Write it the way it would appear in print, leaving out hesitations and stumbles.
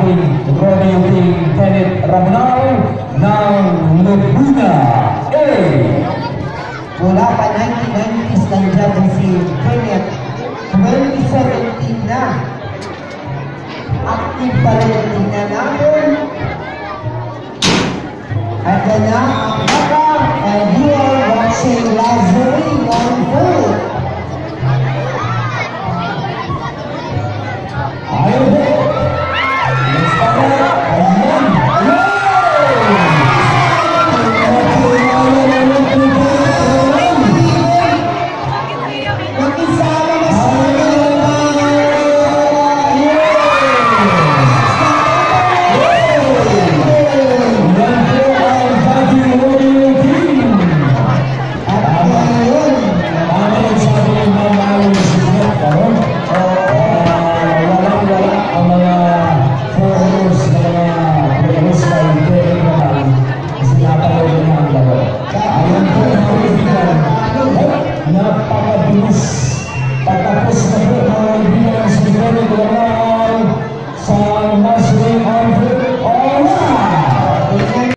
ating Royal Team Kenneth Ramonal ng Laguna A. Mula pa 1990s nandiyan si Kenneth, 2017 na. Active pa rin tingnan natin. At yan na ang baka, and you are watching Lazuri 1-4. Ayaw po! Let's start! Ayan! Napakabilis. Patapos na po mga kaibigan sa Bigyan ng